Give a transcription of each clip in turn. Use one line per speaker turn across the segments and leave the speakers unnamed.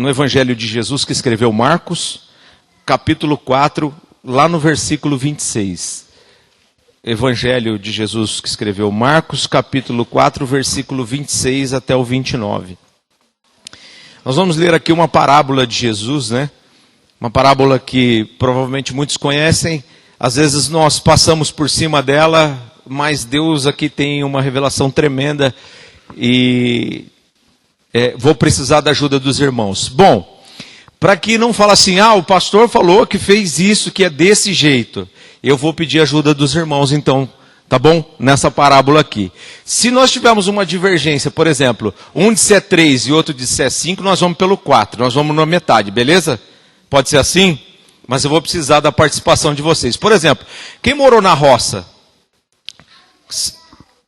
no Evangelho de Jesus que escreveu Marcos, capítulo 4, lá no versículo 26. Evangelho de Jesus que escreveu Marcos, capítulo 4, versículo 26 até o 29. Nós vamos ler aqui uma parábola de Jesus, né? Uma parábola que provavelmente muitos conhecem. Às vezes nós passamos por cima dela, mas Deus aqui tem uma revelação tremenda e vou precisar da ajuda dos irmãos. Bom, para que não fale assim, o pastor falou que fez isso, que é desse jeito. Eu vou pedir ajuda dos irmãos então, tá bom? Nessa parábola aqui. Se nós tivermos uma divergência, por exemplo, um disser 3 e outro disser 5, nós vamos pelo 4, nós vamos na metade, beleza? Pode ser assim? Mas eu vou precisar da participação de vocês. Por exemplo, quem morou na roça?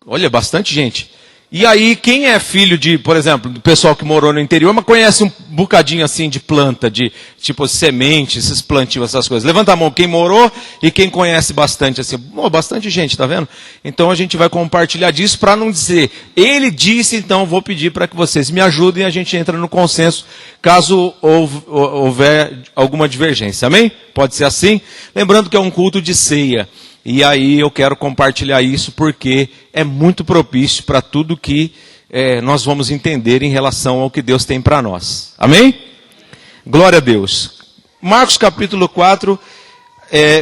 Olha, bastante gente. E aí, quem é filho de, por exemplo, do pessoal que morou no interior, mas conhece um bocadinho assim de planta, de tipo semente, esses plantios, essas coisas. Levanta a mão, quem morou e quem conhece bastante assim. Bastante gente, tá vendo? Então a gente vai compartilhar disso para não dizer, ele disse, então vou pedir para que vocês me ajudem e a gente entra no consenso, caso houver alguma divergência. Amém? Pode ser assim? Lembrando que é um culto de ceia. E aí eu quero compartilhar isso porque é muito propício para tudo que nós vamos entender em relação ao que Deus tem para nós. Amém? Glória a Deus. Marcos capítulo 4,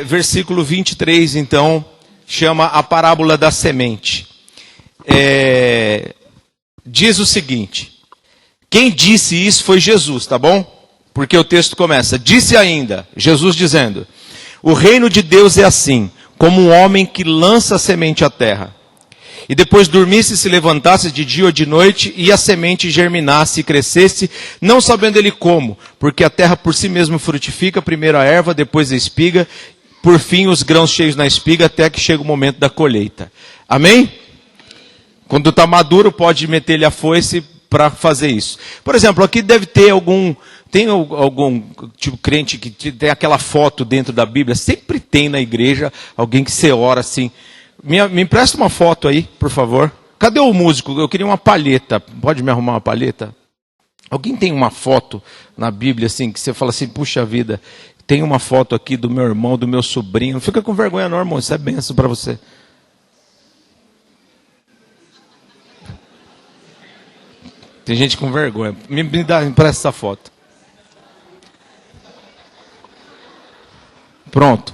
versículo 23, então, chama a parábola da semente. Diz o seguinte, quem disse isso foi Jesus, tá bom? Porque o texto começa, disse ainda, Jesus dizendo, o reino de Deus é assim, como um homem que lança a semente à terra. E depois dormisse e se levantasse de dia ou de noite, e a semente germinasse e crescesse, não sabendo ele como, porque a terra por si mesma frutifica, primeiro a erva, depois a espiga, por fim os grãos cheios na espiga, até que chega o momento da colheita. Amém? Quando está maduro, pode meter-lhe a foice para fazer isso. Por exemplo, aqui deve ter algum tipo crente que tem aquela foto dentro da Bíblia, sempre tem na igreja alguém que você ora assim. Me empresta uma foto aí, por favor. Cadê o músico? Eu queria uma palheta. Pode me arrumar uma palheta? Alguém tem uma foto na Bíblia assim, que você fala assim, puxa vida, tem uma foto aqui do meu irmão, do meu sobrinho. Não fica com vergonha não, irmão, isso é bênção para você. Tem gente com vergonha. Me empresta essa foto. Pronto.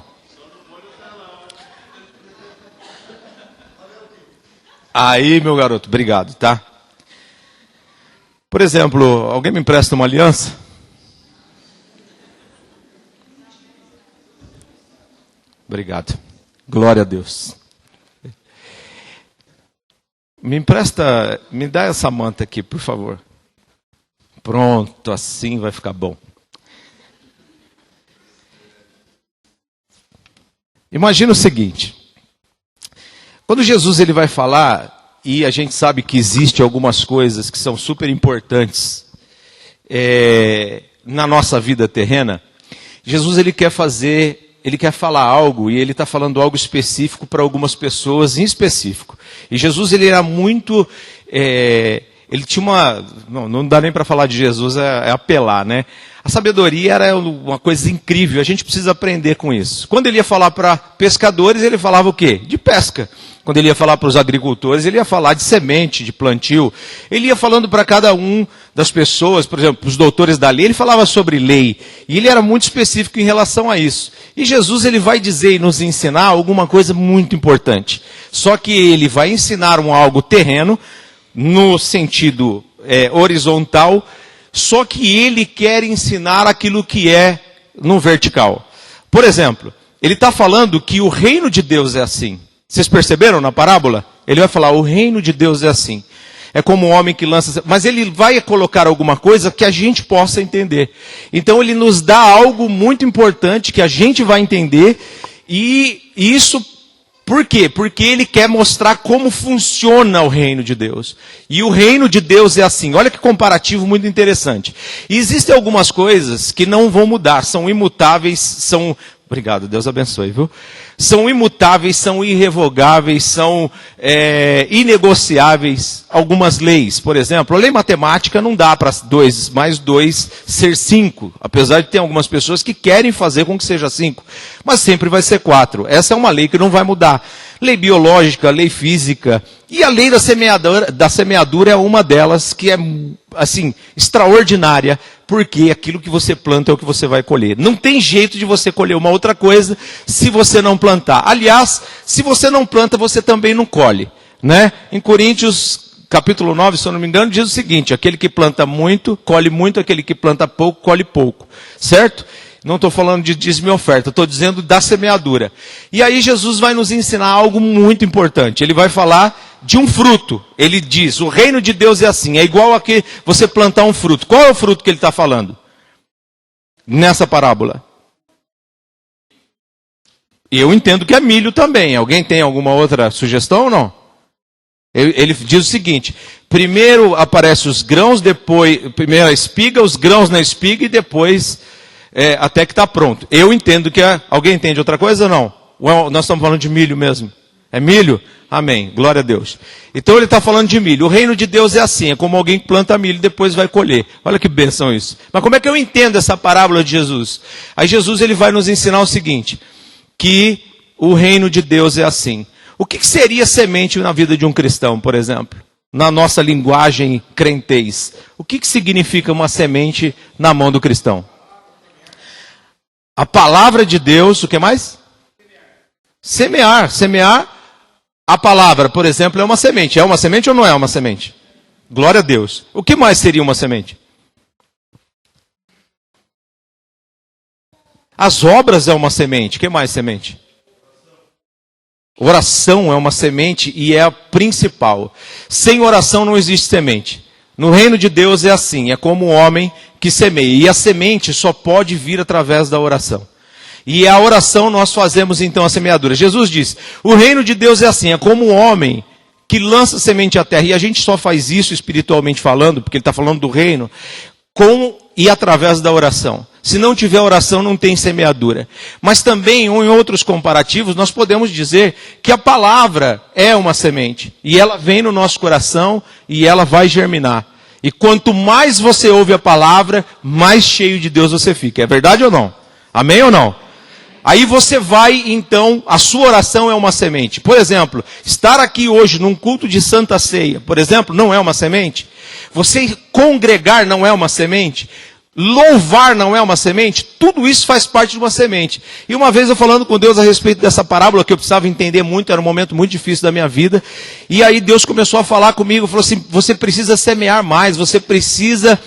Aí, meu garoto, obrigado, tá? Por exemplo, alguém me empresta uma aliança? Obrigado. Glória a Deus. Me dá essa manta aqui, por favor. Pronto, assim vai ficar bom. Imagina o seguinte, quando Jesus ele vai falar, e a gente sabe que existe algumas coisas que são super importantes na nossa vida terrena, Jesus ele quer falar algo, e ele está falando algo específico para algumas pessoas em específico. E Jesus ele era muito, ele tinha não dá nem para falar de Jesus, é apelar, né? A sabedoria era uma coisa incrível, a gente precisa aprender com isso. Quando ele ia falar para pescadores, ele falava o quê? De pesca. Quando ele ia falar para os agricultores, ele ia falar de semente, de plantio. Ele ia falando para cada um das pessoas, por exemplo, os doutores da lei, ele falava sobre lei. E ele era muito específico em relação a isso. E Jesus ele vai dizer e nos ensinar alguma coisa muito importante. Só que ele vai ensinar algo terreno, no sentido horizontal, só que ele quer ensinar aquilo que é no vertical. Por exemplo, ele está falando que o reino de Deus é assim. Vocês perceberam na parábola? Ele vai falar, o reino de Deus é assim. É como um homem que lança... Mas ele vai colocar alguma coisa que a gente possa entender. Então ele nos dá algo muito importante que a gente vai entender. E isso... Por quê? Porque ele quer mostrar como funciona o reino de Deus. E o reino de Deus é assim. Olha que comparativo muito interessante. E existem algumas coisas que não vão mudar, são imutáveis, são Obrigado, Deus abençoe, viu? São imutáveis, são irrevogáveis, são inegociáveis algumas leis. Por exemplo, a lei matemática não dá para 2 mais 2 ser 5. Apesar de ter algumas pessoas que querem fazer com que seja 5. Mas sempre vai ser 4. Essa é uma lei que não vai mudar. Lei biológica, lei física. E a lei da semeadura é uma delas que é, assim, extraordinária. Porque aquilo que você planta é o que você vai colher. Não tem jeito de você colher uma outra coisa se você não plantar. Aliás, se você não planta, você também não colhe. Né? Em Coríntios, capítulo 9, se eu não me engano, diz o seguinte: aquele que planta muito, colhe muito, aquele que planta pouco, colhe pouco. Certo? Não estou falando de dízimo e oferta, estou dizendo da semeadura. E aí Jesus vai nos ensinar algo muito importante. Ele vai falar de um fruto. Ele diz, o reino de Deus é assim, é igual a que você plantar um fruto. Qual é o fruto que ele está falando? Nessa parábola. E eu entendo que é milho também. Alguém tem alguma outra sugestão ou não? Ele diz o seguinte: primeiro aparecem os grãos, depois, primeiro a espiga, os grãos na espiga e depois até que está pronto. Eu entendo que alguém entende outra coisa ou não? Nós estamos falando de milho mesmo. É milho? Amém. Glória a Deus. Então ele está falando de milho. O reino de Deus é assim, é como alguém que planta milho e depois vai colher. Olha que bênção isso. Mas como é que eu entendo essa parábola de Jesus? Aí Jesus ele vai nos ensinar o seguinte, que o reino de Deus é assim. O que seria semente na vida de um cristão, por exemplo? Na nossa linguagem crentez. O que significa uma semente na mão do cristão? A palavra de Deus, o que mais? Semear. Semear. A palavra, por exemplo, é uma semente. É uma semente ou não é uma semente? Glória a Deus. O que mais seria uma semente? As obras é uma semente. O que mais semente? Oração é uma semente e é a principal. Sem oração não existe semente. No reino de Deus é assim, é como um homem que semeia. E a semente só pode vir através da oração. E a oração nós fazemos então a semeadura. Jesus diz, o reino de Deus é assim, é como um homem que lança semente à terra. E a gente só faz isso espiritualmente falando, porque ele está falando do reino, com e através da oração. Se não tiver oração, não tem semeadura. Mas também, ou em outros comparativos, nós podemos dizer que a palavra é uma semente. E ela vem no nosso coração e ela vai germinar. E quanto mais você ouve a palavra, mais cheio de Deus você fica. É verdade ou não? Amém ou não? Aí você vai, então, a sua oração é uma semente. Por exemplo, estar aqui hoje num culto de Santa Ceia, por exemplo, não é uma semente? Você congregar não é uma semente? Louvar não é uma semente? Tudo isso faz parte de uma semente. E uma vez eu falando com Deus a respeito dessa parábola, que eu precisava entender muito, era um momento muito difícil da minha vida. E aí Deus começou a falar comigo, falou assim, você precisa semear mais, você precisa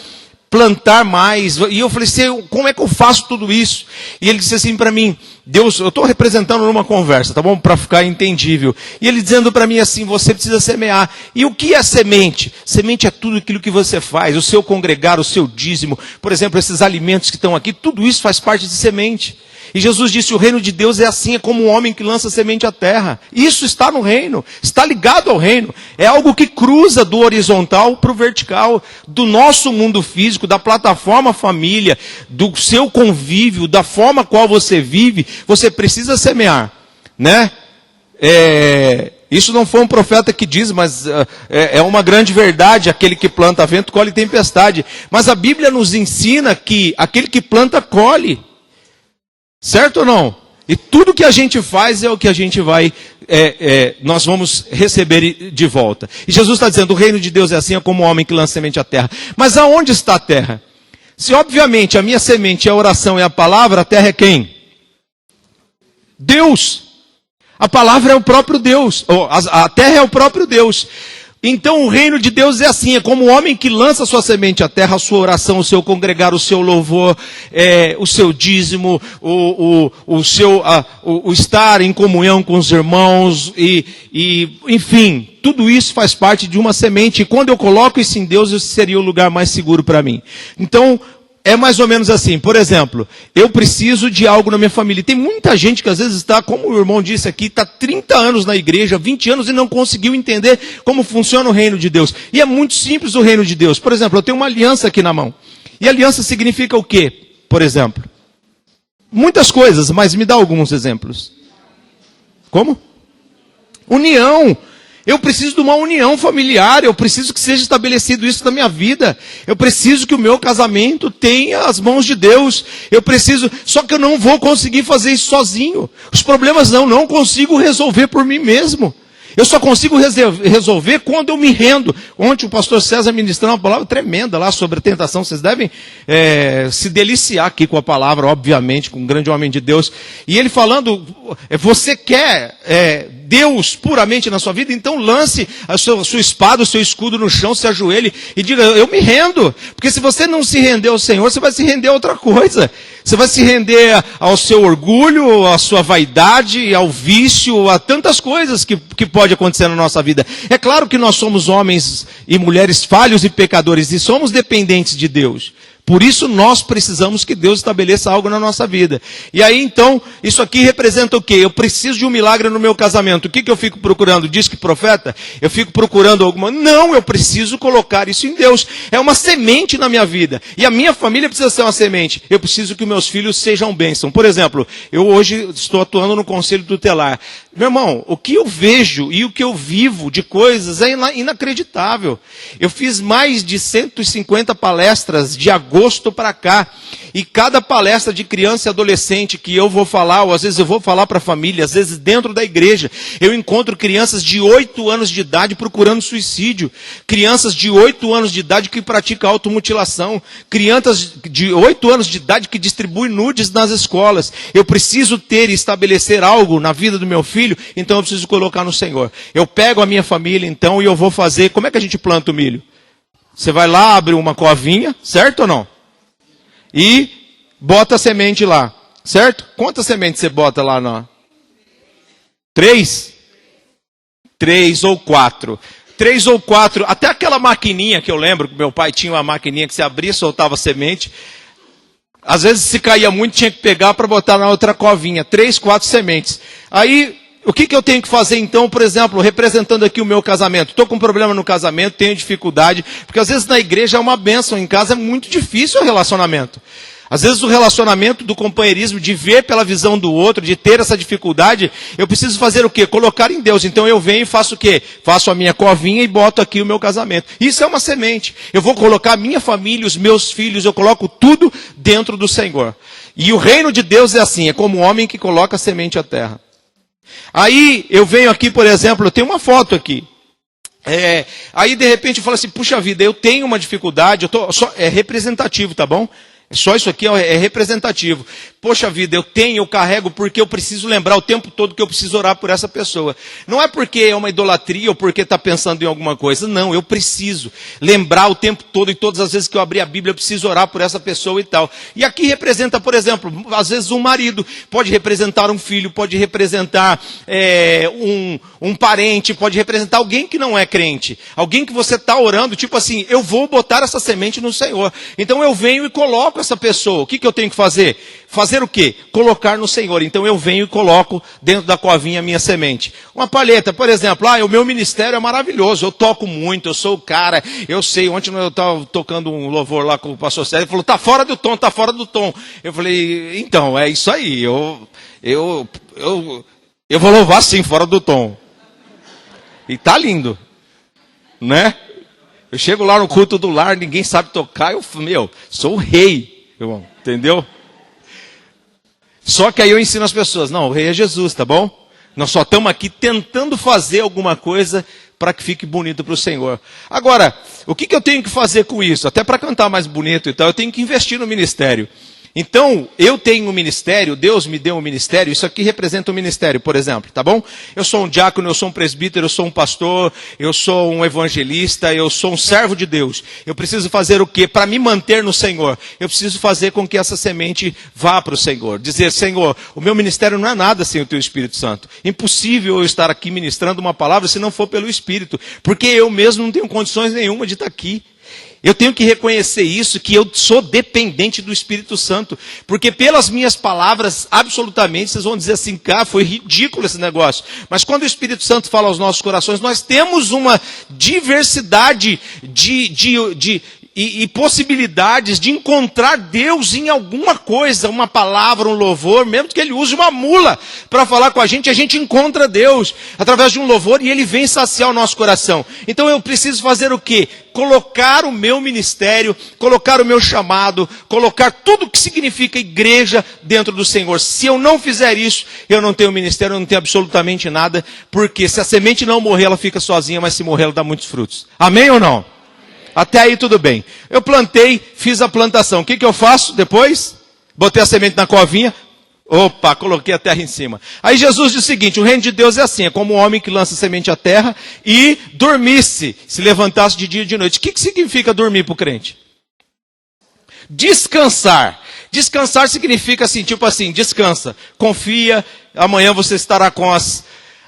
plantar mais. E eu falei assim, como é que eu faço tudo isso? E ele disse assim para mim, Deus, eu estou representando numa conversa, tá bom? Para ficar entendível. E ele dizendo para mim assim, você precisa semear. E o que é semente? Semente é tudo aquilo que você faz, o seu congregar, o seu dízimo, por exemplo, esses alimentos que estão aqui, tudo isso faz parte de semente. E Jesus disse, o reino de Deus é assim, é como um homem que lança semente à terra. Isso está no reino, está ligado ao reino. É algo que cruza do horizontal para o vertical, do nosso mundo físico, da plataforma família, do seu convívio, da forma qual você vive, você precisa semear, né? Isso não foi um profeta que diz, mas é uma grande verdade, aquele que planta vento colhe tempestade. Mas a Bíblia nos ensina que aquele que planta colhe. Certo ou não? E tudo que a gente faz é o que a gente vai, nós vamos receber de volta. E Jesus está dizendo, o reino de Deus é assim, é como um homem que lança semente à terra. Mas aonde está a terra? Se obviamente a minha semente é a oração e a palavra, a terra é quem? Deus. A palavra é o próprio Deus. A terra é o próprio Deus. Então o reino de Deus é assim, é como um homem que lança sua semente à terra, a sua oração, o seu congregar, o seu louvor, o seu dízimo, o estar em comunhão com os irmãos, enfim, tudo isso faz parte de uma semente. E quando eu coloco isso em Deus, esse seria o lugar mais seguro para mim. Então, é mais ou menos assim, por exemplo, eu preciso de algo na minha família. Tem muita gente que às vezes está, como o irmão disse aqui, está 30 anos na igreja, 20 anos e não conseguiu entender como funciona o reino de Deus. E é muito simples o reino de Deus. Por exemplo, eu tenho uma aliança aqui na mão. E aliança significa o quê, por exemplo? muitas coisas, mas me dá alguns exemplos. Como? União. Eu preciso de uma união familiar, eu preciso que seja estabelecido isso na minha vida. Eu preciso que o meu casamento tenha as mãos de Deus. Só que eu não vou conseguir fazer isso sozinho. Os problemas não consigo resolver por mim mesmo. Eu só consigo resolver quando eu me rendo. Ontem o pastor César ministrou uma palavra tremenda lá sobre a tentação. Vocês devem se deliciar aqui com a palavra, obviamente, com um grande homem de Deus. E ele falando, você quer Deus puramente na sua vida? Então lance a sua espada, o seu escudo no chão, se ajoelhe e diga, eu me rendo. Porque se você não se render ao Senhor, você vai se render a outra coisa. Você vai se render ao seu orgulho, à sua vaidade, ao vício, a tantas coisas que pode acontecer na nossa vida. É claro que nós somos homens e mulheres falhos e pecadores e somos dependentes de Deus. Por isso nós precisamos que Deus estabeleça algo na nossa vida. E aí então, isso aqui representa o quê? Eu preciso de um milagre no meu casamento. O que eu fico procurando? Diz que profeta? Eu fico procurando alguma... Não, eu preciso colocar isso em Deus. É uma semente na minha vida. E a minha família precisa ser uma semente. Eu preciso que meus filhos sejam bênção. Por exemplo, eu hoje estou atuando no conselho tutelar. Meu irmão, o que eu vejo e o que eu vivo de coisas é inacreditável. Eu fiz mais de 150 palestras de agosto para cá. E cada palestra de criança e adolescente que eu vou falar, ou às vezes eu vou falar para a família, às vezes dentro da igreja, eu encontro crianças de 8 anos de idade procurando suicídio. Crianças de 8 anos de idade que praticam automutilação. Crianças de 8 anos de idade que distribuem nudes nas escolas. Eu preciso ter e estabelecer algo na vida do meu filho, então eu preciso colocar no Senhor. Eu pego a minha família então e eu vou fazer... Como é que a gente planta o milho? Você vai lá, abre uma covinha, certo ou não? E bota a semente lá, certo? Quantas sementes você bota lá? 3? 3 ou 4. 3 ou 4, até aquela maquininha que eu lembro, que meu pai tinha uma maquininha que se abria e soltava semente. Às vezes se caía muito, tinha que pegar para botar na outra covinha. 3, 4 sementes. Aí... O que eu tenho que fazer então, por exemplo, representando aqui o meu casamento? Estou com um problema no casamento, tenho dificuldade, porque às vezes na igreja é uma bênção, em casa é muito difícil o relacionamento. Às vezes o relacionamento do companheirismo, de ver pela visão do outro, de ter essa dificuldade, eu preciso fazer o quê? Colocar em Deus. Então eu venho e faço o quê? Faço a minha covinha e boto aqui o meu casamento. Isso é uma semente. Eu vou colocar a minha família, os meus filhos, eu coloco tudo dentro do Senhor. E o reino de Deus é assim, é como o homem que coloca a semente à terra. Aí eu venho aqui, por exemplo, eu tenho uma foto aqui. Aí de repente eu falo assim, puxa vida, eu tenho uma dificuldade, é representativo, tá bom? Só isso aqui é representativo. Poxa vida, eu carrego porque eu preciso lembrar o tempo todo que eu preciso orar por essa pessoa. Não é porque é uma idolatria ou porque está pensando em alguma coisa. Não, eu preciso lembrar o tempo todo e todas as vezes que eu abrir a Bíblia eu preciso orar por essa pessoa e tal. E aqui representa, por exemplo, às vezes um marido, pode representar um filho, pode representar um parente, pode representar alguém que não é crente. Alguém que você está orando, tipo assim, eu vou botar essa semente no Senhor. Então eu venho e coloco essa pessoa. O que eu tenho que fazer? Fazer o quê? Colocar no Senhor. Então eu venho e coloco dentro da covinha a minha semente. Uma palheta, por exemplo, o meu ministério é maravilhoso, eu toco muito, eu sou o cara, eu sei, ontem eu estava tocando um louvor lá com o pastor Sérgio, ele falou, tá fora do tom, tá fora do tom. Eu falei, então, é isso aí, eu vou louvar sim, fora do tom. E tá lindo, né? Eu chego lá no culto do lar, ninguém sabe tocar, sou o rei, irmão, entendeu? Só que aí eu ensino as pessoas, não, o rei é Jesus, tá bom? Nós só estamos aqui tentando fazer alguma coisa para que fique bonito para o Senhor. Agora, o que eu tenho que fazer com isso? Até para cantar mais bonito e tal, eu tenho que investir no ministério. Então, eu tenho um ministério, Deus me deu um ministério, isso aqui representa um ministério, por exemplo, tá bom? Eu sou um diácono, eu sou um presbítero, eu sou um pastor, eu sou um evangelista, eu sou um servo de Deus. Eu preciso fazer o quê? Para me manter no Senhor, eu preciso fazer com que essa semente vá para o Senhor. Dizer, Senhor, o meu ministério não é nada sem o Teu Espírito Santo. Impossível eu estar aqui ministrando uma palavra se não for pelo Espírito, porque eu mesmo não tenho condições nenhuma de estar aqui. Eu tenho que reconhecer isso, que eu sou dependente do Espírito Santo. Porque pelas minhas palavras, absolutamente, vocês vão dizer assim, cara, foi ridículo esse negócio. Mas quando o Espírito Santo fala aos nossos corações, nós temos uma diversidade de e possibilidades de encontrar Deus em alguma coisa, uma palavra, um louvor, mesmo que ele use uma mula para falar com a gente encontra Deus através de um louvor e ele vem saciar o nosso coração. Então eu preciso fazer o quê? Colocar o meu ministério, colocar o meu chamado, colocar tudo que significa igreja dentro do Senhor. Se eu não fizer isso, eu não tenho ministério, eu não tenho absolutamente nada, porque se a semente não morrer, ela fica sozinha, mas se morrer, ela dá muitos frutos. Amém ou não? Até aí tudo bem. Eu plantei, fiz a plantação. O que eu faço depois? Botei a semente na covinha. Opa, coloquei a terra em cima. Aí Jesus diz o seguinte, o reino de Deus é assim, é como um homem que lança semente à terra e dormisse, se levantasse de dia e de noite. O que significa dormir para o crente? Descansar. Descansar significa assim, tipo assim, descansa, confia, amanhã você estará com as...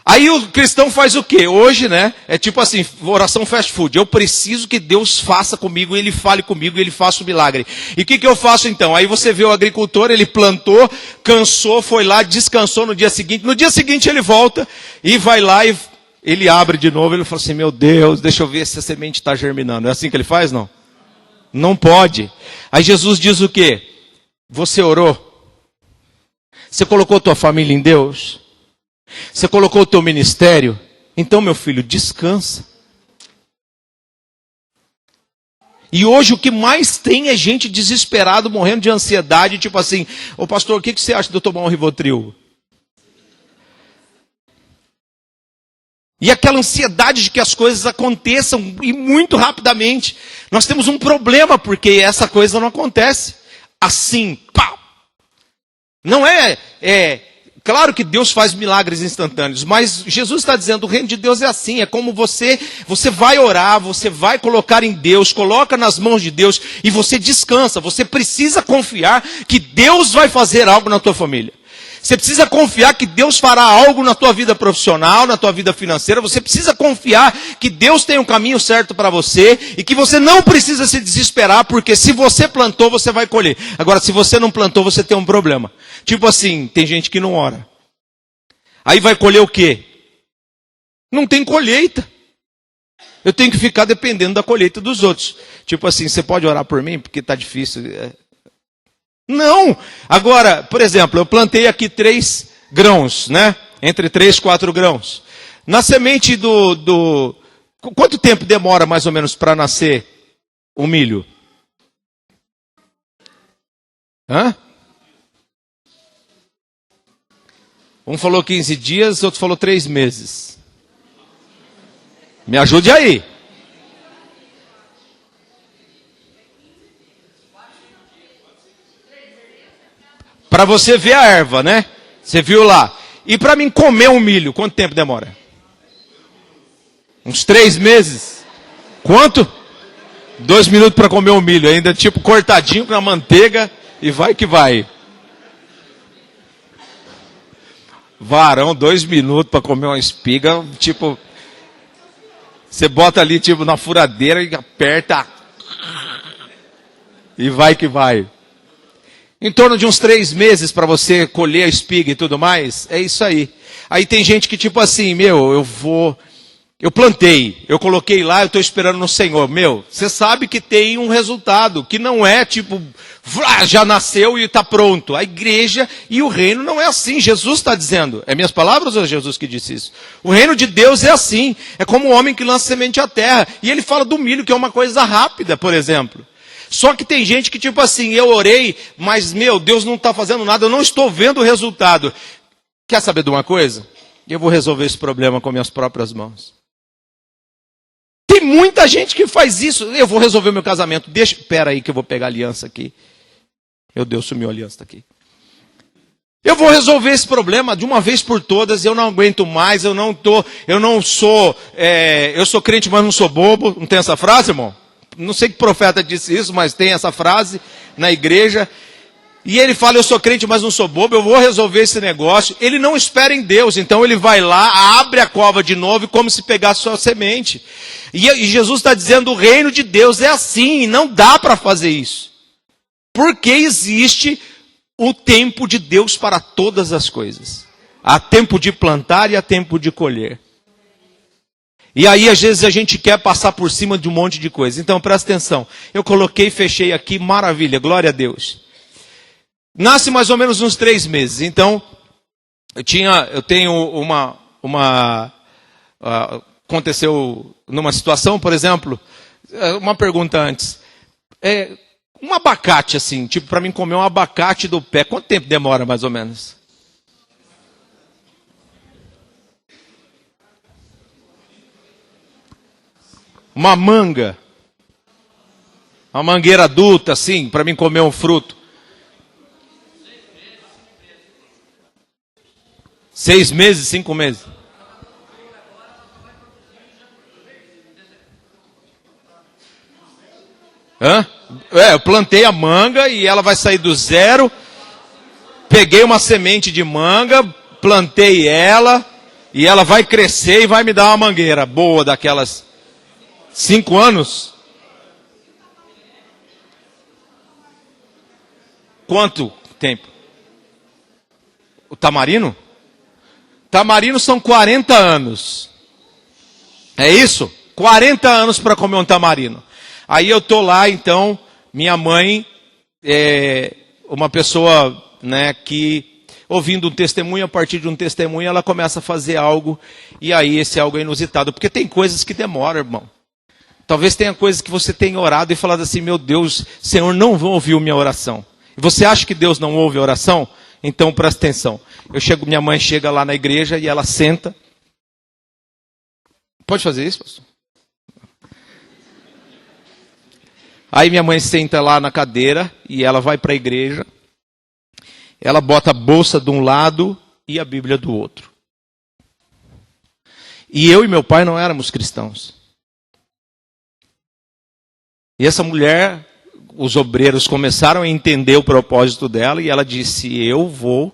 Aí o cristão faz o quê? Hoje, né? É tipo assim, oração fast food. Eu preciso que Deus faça comigo, Ele fale comigo, Ele faça o milagre. E o que eu faço então? Aí você vê o agricultor, ele plantou, cansou, foi lá, descansou no dia seguinte. No dia seguinte ele volta e vai lá e ele abre de novo. Ele fala assim, meu Deus, deixa eu ver se a semente está germinando. É assim que ele faz, não? Não pode. Aí Jesus diz o quê? Você orou? Você colocou tua família em Deus? Você colocou o teu ministério? Então, meu filho, descansa. E hoje o que mais tem é gente desesperado, morrendo de ansiedade, tipo assim, ô pastor, o que você acha de eu tomar um Rivotril? E aquela ansiedade de que as coisas aconteçam e muito rapidamente. Nós temos um problema porque essa coisa não acontece assim, pá. Não claro que Deus faz milagres instantâneos, mas Jesus está dizendo, o reino de Deus é assim, é como você vai orar, você vai colocar em Deus, coloca nas mãos de Deus e você descansa. Você precisa confiar que Deus vai fazer algo na tua família. Você precisa confiar que Deus fará algo na tua vida profissional, na tua vida financeira. Você precisa confiar que Deus tem um caminho certo para você e que você não precisa se desesperar, porque se você plantou, você vai colher. Agora, se você não plantou, você tem um problema. Tipo assim, tem gente que não ora. Aí vai colher o quê? Não tem colheita. Eu tenho que ficar dependendo da colheita dos outros. Tipo assim, você pode orar por mim? Porque está difícil. Não! Agora, por exemplo, eu plantei aqui 3 grãos, né? Entre 3 e 4 grãos. Na semente Quanto tempo demora mais ou menos para nascer o milho? Hã? Um falou 15 dias, outro falou 3 meses. Me ajude aí. Para você ver a erva, né? Você viu lá. E para mim comer um milho, quanto tempo demora? Uns 3 meses. Quanto? 2 minutos para comer um milho. Ainda tipo cortadinho com a manteiga. E vai que vai. Varão, 2 minutos para comer uma espiga. Tipo, você bota ali tipo na furadeira e aperta. E vai que vai. Em torno de uns 3 meses para você colher a espiga e tudo mais. É isso aí. Aí tem gente que tipo assim, eu plantei, eu coloquei lá, eu estou esperando no Senhor. Você sabe que tem um resultado, que não é tipo, já nasceu e está pronto. A igreja e o reino não é assim. Jesus está dizendo, é minhas palavras ou é Jesus que disse isso? O reino de Deus é assim, é como um homem que lança semente à terra. E ele fala do milho, que é uma coisa rápida, por exemplo. Só que tem gente que tipo assim, eu orei, mas Deus não está fazendo nada, eu não estou vendo o resultado. Quer saber de uma coisa? Eu vou resolver esse problema com minhas próprias mãos. Tem muita gente que faz isso. Eu vou resolver meu casamento. Espera aí que eu vou pegar a aliança aqui. Meu Deus, sumiu a aliança aqui. Eu vou resolver esse problema de uma vez por todas. Eu não aguento mais. Eu sou crente, mas não sou bobo. Não tem essa frase, irmão? Não sei que profeta disse isso, mas tem essa frase na igreja. E ele fala, eu sou crente, mas não sou bobo, eu vou resolver esse negócio. Ele não espera em Deus, então ele vai lá, abre a cova de novo, como se pegasse sua semente. E Jesus está dizendo, o reino de Deus é assim, não dá para fazer isso. Porque existe o tempo de Deus para todas as coisas. Há tempo de plantar e há tempo de colher. E aí, às vezes, a gente quer passar por cima de um monte de coisa. Então, presta atenção. Eu coloquei, fechei aqui, maravilha, glória a Deus. Nasce mais ou menos uns 3 meses. Então, eu tenho aconteceu numa situação, por exemplo, uma pergunta antes. Um abacate, assim, tipo, para mim comer um abacate do pé, quanto tempo demora, mais ou menos? Uma manga. Uma mangueira adulta, assim, para mim comer um fruto. 6 meses, 5 meses. Hã? Eu plantei a manga e ela vai sair do zero. Peguei uma semente de manga, plantei ela e ela vai crescer e vai me dar uma mangueira boa daquelas. 5 anos? Quanto tempo? O tamarino? Tamarino são 40 anos. É isso? 40 anos para comer um tamarino. Aí eu tô lá, então, minha mãe uma pessoa, né, que ouvindo um testemunho, a partir de um testemunho, ela começa a fazer algo, e aí esse algo é inusitado, porque tem coisas que demoram, irmão. Talvez tenha coisas que você tenha orado e falado assim, meu Deus, Senhor, não vão ouvir minha oração. E você acha que Deus não ouve a oração? Então presta atenção. Minha mãe chega lá na igreja e ela senta. Pode fazer isso, pastor? Aí minha mãe senta lá na cadeira e ela vai para a igreja. Ela bota a bolsa de um lado e a Bíblia do outro. E eu e meu pai não éramos cristãos. E essa mulher, os obreiros começaram a entender o propósito dela e ela disse, eu vou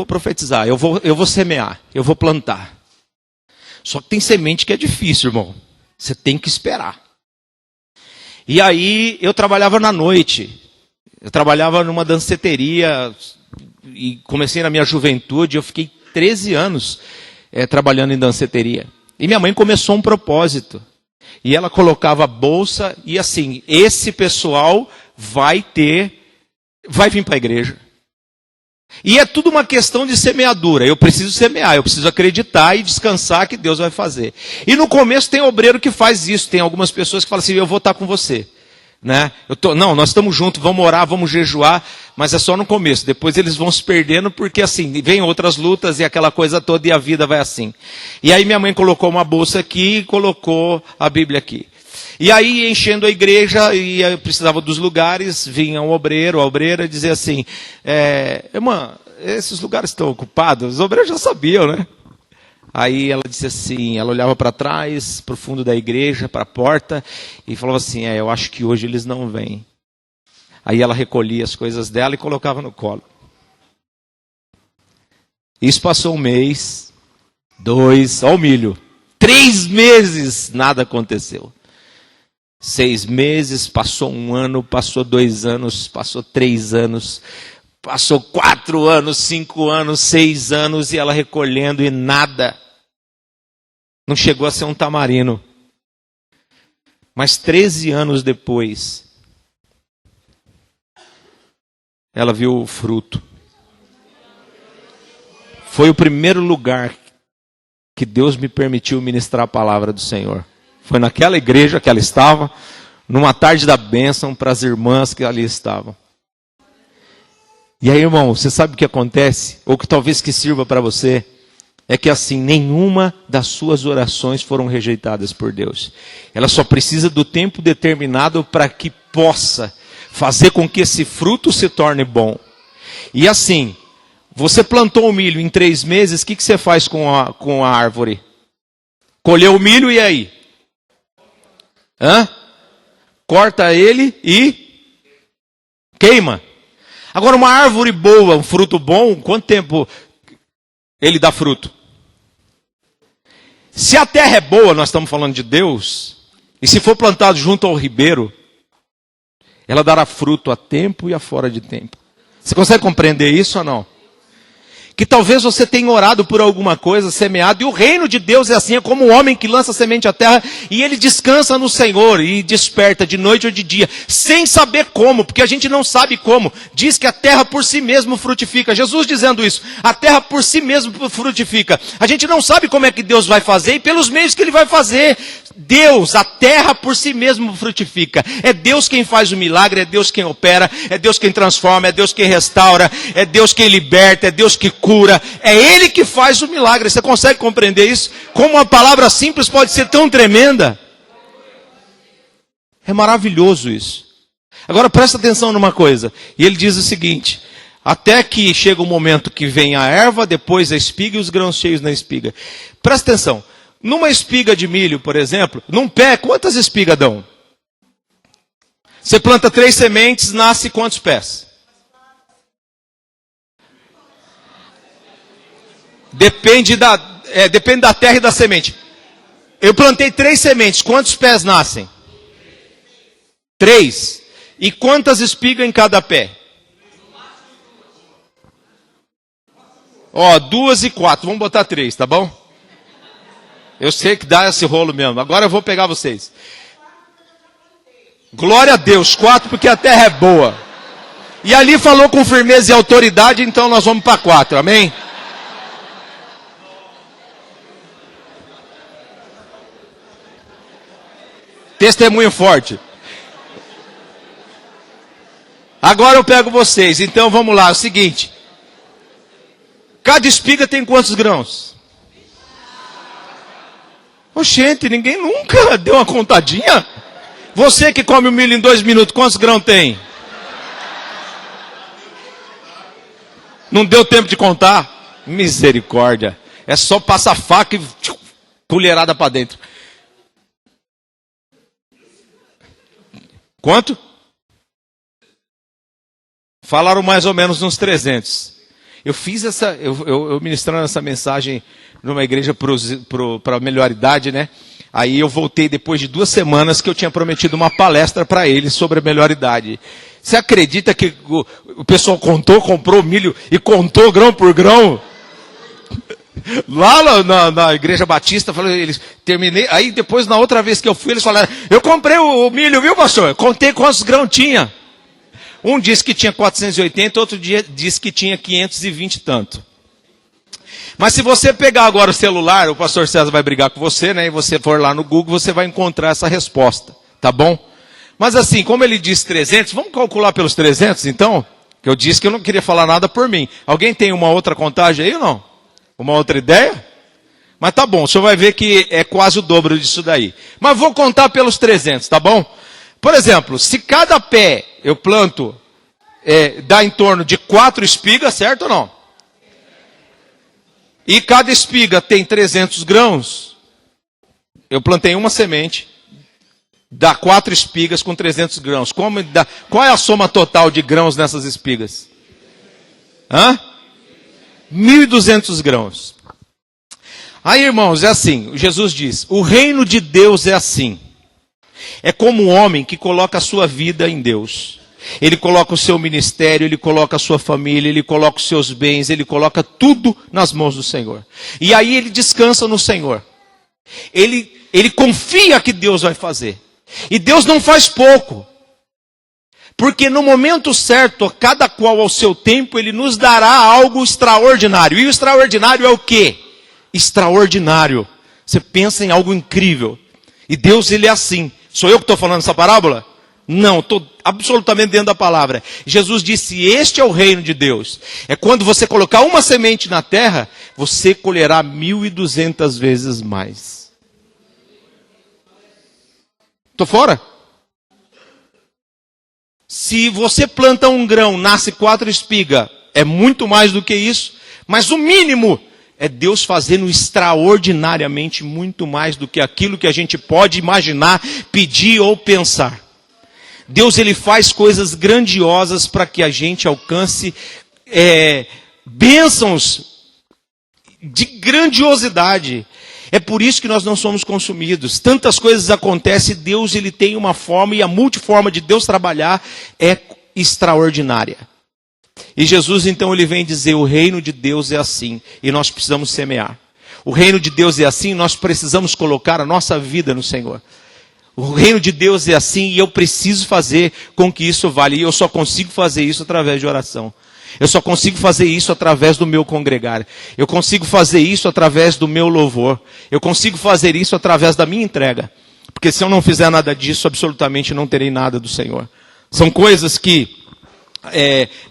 profetizar, eu vou semear, eu vou plantar. Só que tem semente que é difícil, irmão. Você tem que esperar. E aí eu trabalhava na noite. Eu trabalhava numa danceteria e comecei na minha juventude. Eu fiquei 13 anos trabalhando em danceteria. E minha mãe começou um propósito. E ela colocava a bolsa e assim, esse pessoal vai vir para a igreja. E é tudo uma questão de semeadura. Eu preciso semear, eu preciso acreditar e descansar que Deus vai fazer. E no começo tem obreiro que faz isso. Tem algumas pessoas que falam assim, eu vou estar com você. Né? Não, nós estamos juntos, vamos orar, vamos jejuar, mas é só no começo. Depois eles vão se perdendo porque assim, vem outras lutas e aquela coisa toda e a vida vai assim. E aí minha mãe colocou uma bolsa aqui e colocou a Bíblia aqui. E aí enchendo a igreja, e eu precisava dos lugares, vinha um obreiro, a obreira dizia assim, irmã, esses lugares estão ocupados? Os obreiros já sabiam, né? Aí ela disse assim, ela olhava para trás, para o fundo da igreja, para a porta, e falava assim, eu acho que hoje eles não vêm. Aí ela recolhia as coisas dela e colocava no colo. Isso passou 1 mês, 2, ó o milho. 3 meses, nada aconteceu. 6 meses, passou 1 ano, passou 2 anos, passou 3 anos, passou 4 anos, 5 anos, 6 anos, e ela recolhendo e nada. Não chegou a ser um tamarino. Mas 13 anos depois, ela viu o fruto. Foi o primeiro lugar que Deus me permitiu ministrar a palavra do Senhor. Foi naquela igreja que ela estava, numa tarde da bênção para as irmãs que ali estavam. E aí, irmão, você sabe o que acontece? Ou que talvez que sirva para você? É que assim, nenhuma das suas orações foram rejeitadas por Deus. Ela só precisa do tempo determinado para que possa fazer com que esse fruto se torne bom. E assim, você plantou o milho em 3 meses, o que você faz com a árvore? Colheu o milho e aí? Corta ele e queima. Agora, uma árvore boa, um fruto bom, quanto tempo ele dá fruto? Se a terra é boa, nós estamos falando de Deus, e se for plantado junto ao ribeiro, ela dará fruto a tempo e a fora de tempo. Você consegue compreender isso ou não? que talvez você tenha orado por alguma coisa, semeado, e o reino de Deus é assim, é como um homem que lança semente à terra, e ele descansa no Senhor, e desperta de noite ou de dia, sem saber como, porque a gente não sabe como. Diz que a terra por si mesmo frutifica. Jesus dizendo isso, a terra por si mesmo frutifica. A gente não sabe como é que Deus vai fazer, e pelos meios que Ele vai fazer. Deus, a terra por si mesmo frutifica. É Deus quem faz o milagre, é Deus quem opera, é Deus quem transforma, é Deus quem restaura, é Deus quem liberta, é Deus que cura. É Ele que faz o milagre. Você consegue compreender isso? Como uma palavra simples pode ser tão tremenda? É maravilhoso isso. Agora presta atenção numa coisa. E ele diz o seguinte: até que chega o momento que vem a erva, depois a espiga e os grãos cheios na espiga. Presta atenção. Numa espiga de milho, por exemplo, num pé, quantas espigas dão? Você planta 3 sementes, nasce quantos pés? Depende da terra e da semente. Eu plantei 3 sementes, quantos pés nascem? 3. E quantas espigas em cada pé? 2 e 4. Vamos botar 3, tá bom? Eu sei que dá esse rolo mesmo. Agora eu vou pegar vocês. Glória a Deus, 4 porque a terra é boa. E ali falou com firmeza e autoridade, então nós vamos para 4, amém? Testemunho forte. Agora eu pego vocês, então vamos lá, é o seguinte. Cada espiga tem quantos grãos? Oxente, ninguém nunca deu uma contadinha? Você que come o milho em 2 minutos, quantos grãos tem? Não deu tempo de contar? Misericórdia. É só passar faca e colherada para dentro. Quanto? Falaram mais ou menos uns 300. Eu fiz eu ministrando essa mensagem numa igreja para a melhor idade, né? Aí eu voltei depois de 2 semanas que eu tinha prometido uma palestra para eles sobre a melhor idade. Você acredita que o pessoal comprou milho e contou grão por grão? Lá na igreja batista, eles terminei. Aí depois, na outra vez que eu fui, eles falaram: eu comprei o milho, viu, pastor? Eu contei quantos grãos tinha. Um disse que tinha 480, outro dia disse que tinha 520 e tanto. Mas se você pegar agora o celular, o pastor César vai brigar com você, né? E você for lá no Google, você vai encontrar essa resposta, tá bom? Mas assim, como ele disse 300, vamos calcular pelos 300 então? Que eu disse que eu não queria falar nada por mim. Alguém tem uma outra contagem aí ou não? Uma outra ideia? Mas tá bom, o senhor vai ver que é quase o dobro disso daí. Mas vou contar pelos 300, tá bom? Por exemplo, se cada pé eu planto, dá em torno de 4 espigas, certo ou não? E cada espiga tem 300 grãos, eu plantei uma semente, dá 4 espigas com 300 grãos. Qual é a soma total de grãos nessas espigas? 1.200 grãos. Aí, irmãos, é assim, Jesus diz, o reino de Deus é assim. É como um homem que coloca a sua vida em Deus. Ele coloca o seu ministério, ele coloca a sua família, ele coloca os seus bens, ele coloca tudo nas mãos do Senhor. E aí ele descansa no Senhor. Ele confia que Deus vai fazer. E Deus não faz pouco. Porque no momento certo, cada qual ao seu tempo, Ele nos dará algo extraordinário. E o extraordinário é o quê? Extraordinário. Você pensa em algo incrível. E Deus, Ele é assim. Sou eu que estou falando essa parábola? Não, estou absolutamente dentro da palavra. Jesus disse, este é o reino de Deus. É quando você colocar uma semente na terra, você colherá 1.200 vezes mais. Estou fora? Se você planta um grão, nasce 4 espigas, é muito mais do que isso. Mas o mínimo é Deus fazendo extraordinariamente muito mais do que aquilo que a gente pode imaginar, pedir ou pensar. Deus, Ele faz coisas grandiosas para que a gente alcance bênçãos de grandiosidade. É por isso que nós não somos consumidos. Tantas coisas acontecem, Deus, Ele tem uma forma, e a multiforma de Deus trabalhar é extraordinária. E Jesus então ele vem dizer, o reino de Deus é assim, e nós precisamos semear. O reino de Deus é assim, nós precisamos colocar a nossa vida no Senhor. O reino de Deus é assim e eu preciso fazer com que isso vale. E eu só consigo fazer isso através de oração. Eu só consigo fazer isso através do meu congregar. Eu consigo fazer isso através do meu louvor. Eu consigo fazer isso através da minha entrega. Porque se eu não fizer nada disso, absolutamente não terei nada do Senhor. São coisas que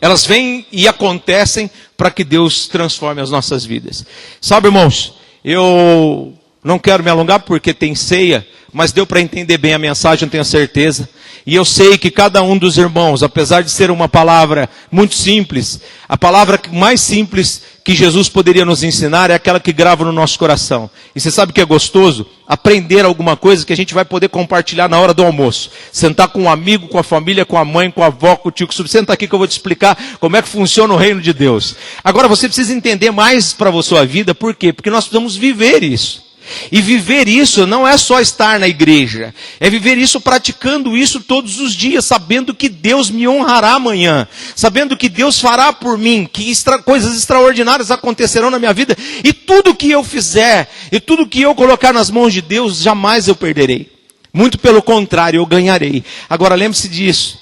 elas vêm e acontecem para que Deus transforme as nossas vidas. Sabe, irmãos, eu não quero me alongar porque tem ceia, mas deu para entender bem a mensagem, eu tenho certeza. E eu sei que cada um dos irmãos, apesar de ser uma palavra muito simples, a palavra mais simples que Jesus poderia nos ensinar é aquela que grava no nosso coração. E você sabe o que é gostoso? Aprender alguma coisa que a gente vai poder compartilhar na hora do almoço. Sentar com um amigo, com a família, com a mãe, com a avó, com o tio, senta aqui que eu vou te explicar como é que funciona o reino de Deus. Agora você precisa entender mais para a sua vida, por quê? Porque nós precisamos viver isso. E viver isso não é só estar na igreja, é viver isso praticando isso todos os dias, sabendo que Deus me honrará amanhã, sabendo que Deus fará por mim, que coisas extraordinárias acontecerão na minha vida, e tudo que eu fizer, e tudo que eu colocar nas mãos de Deus, jamais eu perderei. Muito pelo contrário, eu ganharei. Agora lembre-se disso.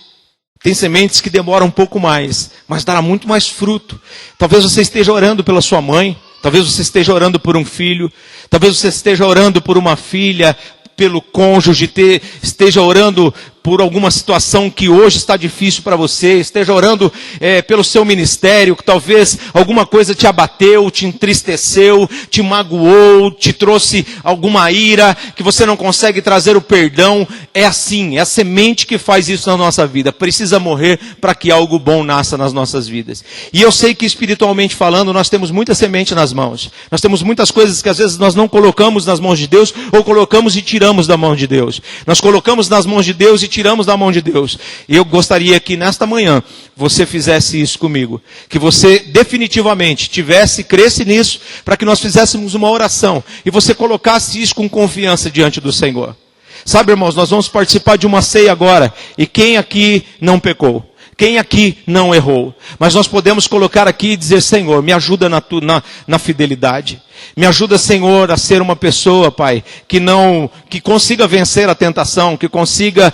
Tem sementes que demoram um pouco mais, mas dará muito mais fruto. Talvez você esteja orando pela sua mãe, talvez você esteja orando por um filho, talvez você esteja orando por uma filha, pelo cônjuge, esteja orando por alguma situação que hoje está difícil para você, esteja orando pelo seu ministério, que talvez alguma coisa te abateu, te entristeceu, te magoou, te trouxe alguma ira, que você não consegue trazer o perdão. É assim, é a semente que faz isso na nossa vida. Precisa morrer para que algo bom nasça nas nossas vidas. E eu sei que espiritualmente falando, nós temos muita semente nas mãos. Nós temos muitas coisas que às vezes nós não colocamos nas mãos de Deus, ou colocamos e tiramos da mão de Deus. Nós colocamos nas mãos de Deus e tiramos da mão de Deus. E eu gostaria que nesta manhã você fizesse isso comigo. Que você definitivamente cresce nisso, para que nós fizéssemos uma oração. E você colocasse isso com confiança diante do Senhor. Sabe, irmãos, nós vamos participar de uma ceia agora. E quem aqui não pecou? Quem aqui não errou? Mas nós podemos colocar aqui e dizer, Senhor, me ajuda na fidelidade. Me ajuda, Senhor, a ser uma pessoa, Pai, que consiga vencer a tentação, que consiga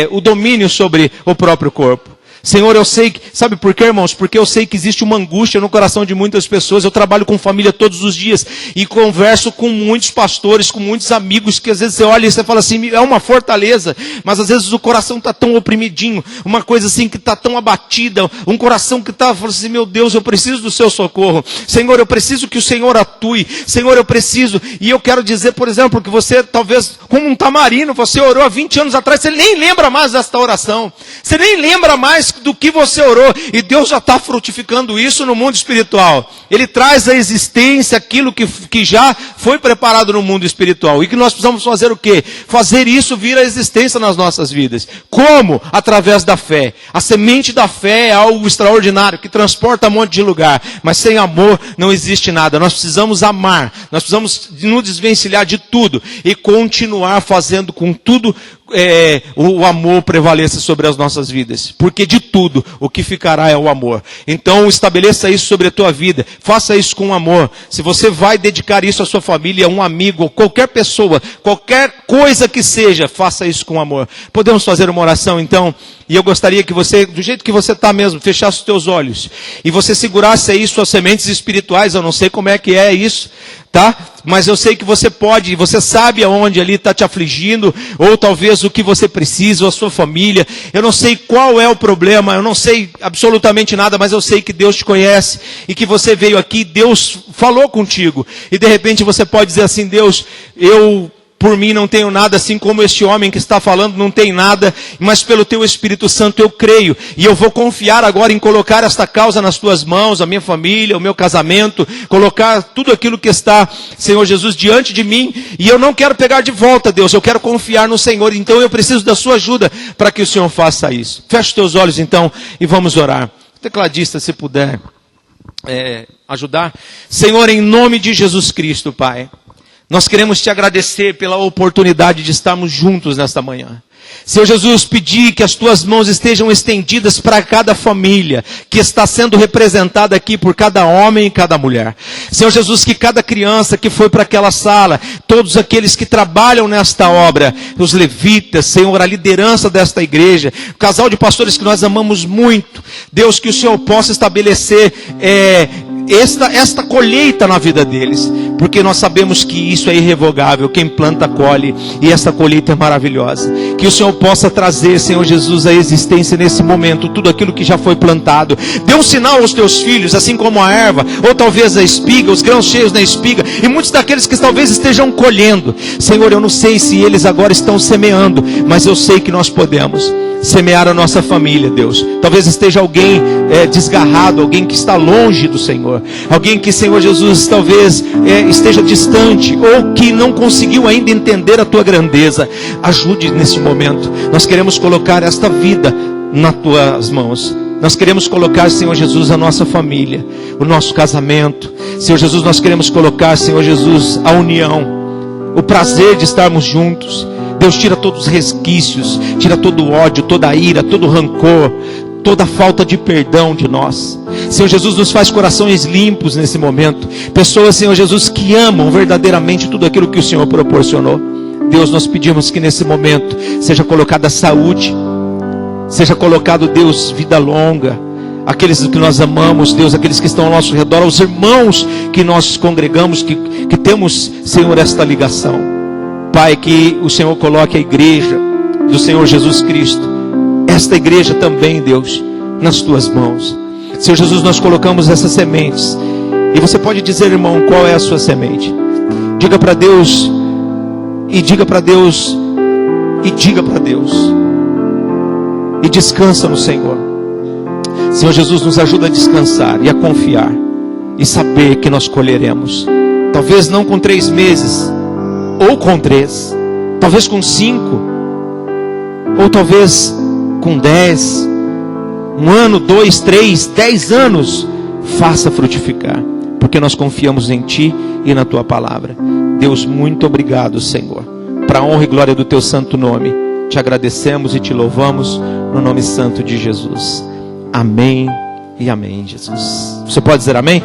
o domínio sobre o próprio corpo. Senhor, eu sei que, sabe por quê, irmãos? Porque eu sei que existe uma angústia no coração de muitas pessoas. Eu trabalho com família todos os dias e converso com muitos pastores, com muitos amigos, que às vezes você olha e você fala assim, é uma fortaleza, mas às vezes o coração está tão oprimidinho, uma coisa assim que está tão abatida, um coração que está falando assim, meu Deus, eu preciso do seu socorro. Senhor, eu preciso que o Senhor atue. Senhor, eu preciso. E eu quero dizer, por exemplo, que você talvez, como um tamarino, você orou há 20 anos atrás, você nem lembra mais desta oração. Você nem lembra mais do que você orou, e Deus já está frutificando isso no mundo espiritual. Ele traz à existência aquilo que já foi preparado no mundo espiritual, e que nós precisamos fazer o quê? Fazer isso vir à existência nas nossas vidas. Como? Através da fé. A semente da fé é algo extraordinário, que transporta um monte de lugar, mas sem amor não existe nada. Nós precisamos amar, nós precisamos nos desvencilhar de tudo, e continuar fazendo com tudo o amor prevaleça sobre as nossas vidas. Porque de tudo, o que ficará é o amor. Então estabeleça isso sobre a tua vida. Faça isso com amor. Se você vai dedicar isso à sua família, a um amigo, qualquer pessoa, qualquer coisa que seja, faça isso com amor. Podemos fazer uma oração então? E eu gostaria que você, do jeito que você está mesmo, fechasse os teus olhos. E você segurasse aí suas sementes espirituais. Eu não sei como é que é isso, tá? Mas eu sei que você pode, você sabe aonde ali está te afligindo, ou talvez o que você precisa, ou a sua família. Eu não sei qual é o problema, eu não sei absolutamente nada, mas eu sei que Deus te conhece, e que você veio aqui, Deus falou contigo. E de repente você pode dizer assim, Deus, por mim não tenho nada, assim como este homem que está falando não tem nada, mas pelo teu Espírito Santo eu creio, e eu vou confiar agora em colocar esta causa nas tuas mãos, a minha família, o meu casamento, colocar tudo aquilo que está, Senhor Jesus, diante de mim, e eu não quero pegar de volta, Deus, eu quero confiar no Senhor, então eu preciso da sua ajuda para que o Senhor faça isso. Feche os teus olhos então e vamos orar. Tecladista, se puder ajudar. Senhor, em nome de Jesus Cristo, Pai, Nós queremos te agradecer pela oportunidade de estarmos juntos nesta manhã. Senhor Jesus, pedir que as tuas mãos estejam estendidas para cada família que está sendo representada aqui por cada homem e cada mulher. Senhor Jesus, que cada criança que foi para aquela sala, todos aqueles que trabalham nesta obra, os levitas, Senhor, a liderança desta igreja, o casal de pastores que nós amamos muito, Deus, que o Senhor possa estabelecer esta colheita na vida deles, porque nós sabemos que isso é irrevogável, quem planta colhe, e esta colheita é maravilhosa. Que o Senhor possa trazer, Senhor Jesus, a existência nesse momento, tudo aquilo que já foi plantado. Dê um sinal aos teus filhos, assim como a erva, ou talvez a espiga, os grãos cheios na espiga, e muitos daqueles que talvez estejam colhendo. Senhor, eu não sei se eles agora estão semeando, mas eu sei que nós podemos semear a nossa família, Deus. Talvez esteja alguém desgarrado, alguém que está longe do Senhor, alguém que, Senhor Jesus, talvez esteja distante, ou que não conseguiu ainda entender a tua grandeza. Ajude nesse momento. Nós queremos colocar esta vida nas tuas mãos. Nós queremos colocar, Senhor Jesus, a nossa família, o nosso casamento. Senhor Jesus, nós queremos colocar, Senhor Jesus, a união, o prazer de estarmos juntos. Deus, tira todos os resquícios, tira todo o ódio, toda a ira, todo o rancor, toda a falta de perdão de nós. Senhor Jesus, nos faz corações limpos nesse momento. Pessoas, Senhor Jesus, que amam verdadeiramente tudo aquilo que o Senhor proporcionou. Deus, nós pedimos que nesse momento seja colocada saúde, seja colocado, Deus, vida longa. Aqueles que nós amamos, Deus, aqueles que estão ao nosso redor, os irmãos que nós congregamos, que temos, Senhor, esta ligação. Pai, que o Senhor coloque a igreja do Senhor Jesus Cristo, esta igreja também, Deus, nas tuas mãos. Senhor Jesus, nós colocamos essas sementes, e você pode dizer, irmão, qual é a sua semente? Diga para Deus, e diga para Deus, e diga para Deus, e descansa no Senhor. Senhor Jesus, nos ajuda a descansar e a confiar, e saber que nós colheremos, talvez não com 3 meses, ou com 3, talvez com 5, ou talvez com 10, 1 ano, 2, 3, 10 anos, faça frutificar, porque nós confiamos em Ti e na Tua palavra. Deus, muito obrigado, Senhor, para a honra e glória do Teu santo nome, te agradecemos e te louvamos, no nome santo de Jesus. Amém e amém, Jesus. Você pode dizer amém?